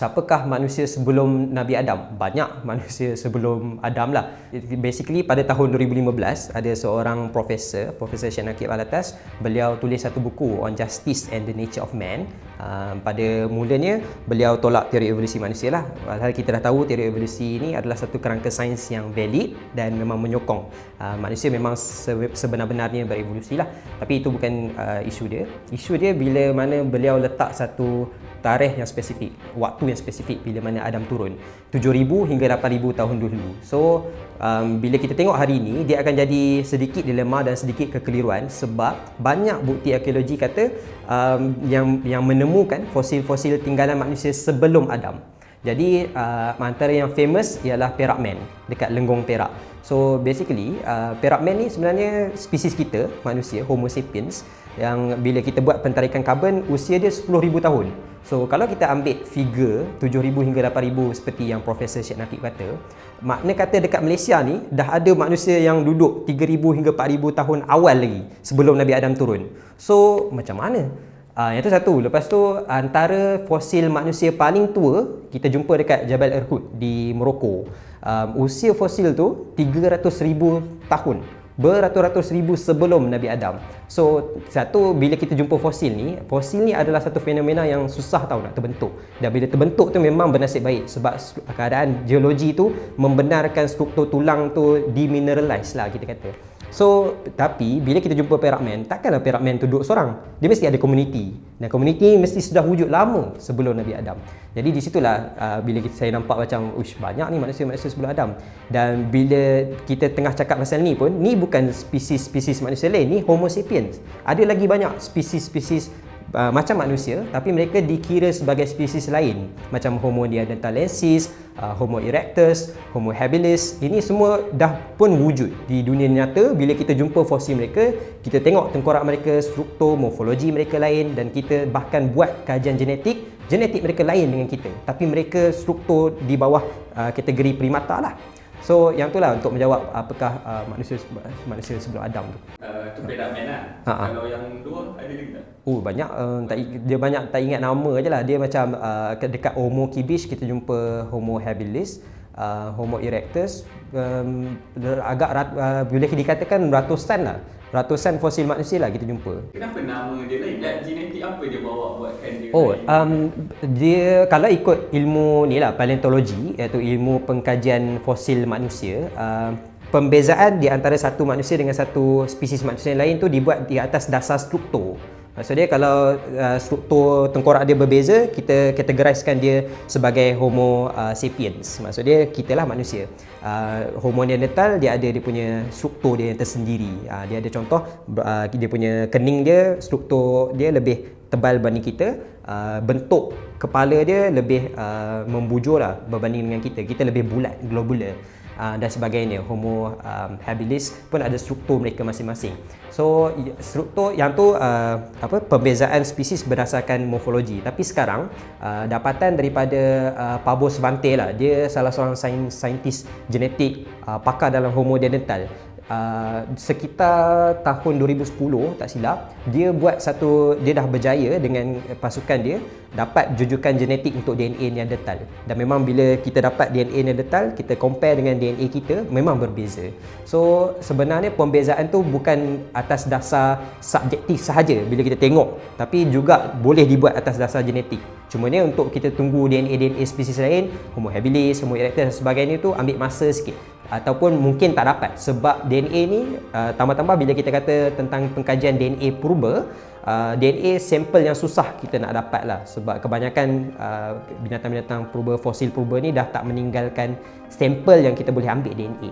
Siapakah manusia sebelum Nabi Adam? Banyak manusia sebelum Adam lah. Basically pada tahun 2015 ada seorang profesor, Profesor Syed Nakib Alatas. Beliau tulis satu buku on Justice and the Nature of Man. Pada mulanya beliau tolak teori evolusi manusia lah. Padahal kita dah tahu teori evolusi ini adalah satu kerangka sains yang valid dan memang menyokong manusia memang sebenar-benarnya berevolusi lah. Tapi itu bukan isu dia. Isu dia bila mana beliau letak satu tarikh yang spesifik, waktu yang spesifik bila mana Adam turun, 7,000 hingga 8,000 tahun dulu. So bila kita tengok hari ini, dia akan jadi sedikit dilema dan sedikit kekeliruan sebab banyak bukti arkeologi kata yang menemukan fosil-fosil tinggalan manusia sebelum Adam. Jadi antara yang famous ialah Perak Man dekat Lenggong Perak. So basically Perak Man ni sebenarnya spesies kita, manusia, Homo sapiens, yang bila kita buat pentarikan karbon usia dia 10,000 tahun. So kalau kita ambil figure 7,000 hingga 8,000 seperti yang Profesor Syed Nakib kata, makna kata dekat Malaysia ni dah ada manusia yang duduk 3,000 hingga 4,000 tahun awal lagi sebelum Nabi Adam turun. So macam mana? Yang tu satu. Lepas tu antara fosil manusia paling tua kita jumpa dekat Jabal Irhoud di Morocco. Usia fosil tu 300,000 tahun, beratus-ratus ribu sebelum Nabi Adam. So satu, bila kita jumpa fosil ni adalah satu fenomena yang susah tahu nak terbentuk. Dan bila terbentuk tu memang bernasib baik sebab keadaan geologi tu membenarkan struktur tulang tu demineralize lah kita kata. So, tapi bila kita jumpa Perak Man, takkanlah Perak Man tu duduk seorang. Dia mesti ada komuniti. Dan komuniti mesti sudah wujud lama sebelum Nabi Adam. Jadi di situlah bila saya nampak macam banyak ni manusia-manusia sebelum Adam. Dan bila kita tengah cakap pasal ni pun, ni bukan spesies-spesies manusia lain, ni Homo sapiens. Ada lagi banyak spesies-spesies macam manusia tapi mereka dikira sebagai spesies lain macam Homo neanderthalensis, Homo erectus, Homo habilis. Ini semua dah pun wujud di dunia nyata. Bila kita jumpa fosil mereka, kita tengok tengkorak mereka, struktur, morfologi mereka lain dan kita bahkan buat kajian genetik mereka lain dengan kita. Tapi mereka struktur di bawah kategori primata lah. So yang itulah untuk menjawab apakah manusia sebelum Adam tu. Tu Perak Man lah. Kalau yang dua ada lagi tak? Banyak. Dia banyak tak ingat nama je lah. Dia macam dekat Homo kibish kita jumpa Homo habilis, Homo erectus. Boleh dikatakan ratusan fosil manusia lah kita jumpa. Kenapa nama dia lain? Genetik apa dia bawa buatkan dia? Dia kalau ikut ilmu ni lah, paleontologi, iaitu ilmu pengkajian fosil manusia, pembezaan di antara satu manusia dengan satu spesies manusia lain tu dibuat di atas dasar struktur. Maksudnya kalau struktur tengkorak dia berbeza, kita kategoriskan dia sebagai Homo sapiens. Maksudnya kita lah manusia. Homo neanderthal dia ada dia punya struktur dia yang tersendiri. Dia ada contoh dia punya kening dia, struktur dia lebih tebal berbanding kita. Bentuk kepala dia lebih membujur lah berbanding dengan kita. Kita lebih bulat, globular. Dan sebagainya. Homo habilis pun ada struktur mereka masing-masing. So struktur yang tu pembezaan spesies berdasarkan morfologi. Tapi sekarang dapatan daripada Pablo Svante lah, dia salah seorang saintis genetik pakar dalam Homo neanderthal. Sekitar tahun 2010 tak silap, dia dah berjaya dengan pasukan dia dapat jujukan genetik untuk DNA Neanderthal. Dan memang bila kita dapat DNA Neanderthal, kita compare dengan DNA kita, memang berbeza. So sebenarnya pembezaan tu bukan atas dasar subjektif sahaja bila kita tengok, tapi juga boleh dibuat atas dasar genetik. Cuma ni untuk kita tunggu DNA spesies lain, Homo habilis, Homo erectus dan sebagainya tu ambil masa sikit. Ataupun mungkin tak dapat sebab DNA ni tambah-tambah bila kita kata tentang pengkajian DNA purba, DNA sampel yang susah kita nak dapat lah sebab kebanyakan binatang-binatang purba, fosil purba ni dah tak meninggalkan sampel yang kita boleh ambil DNA.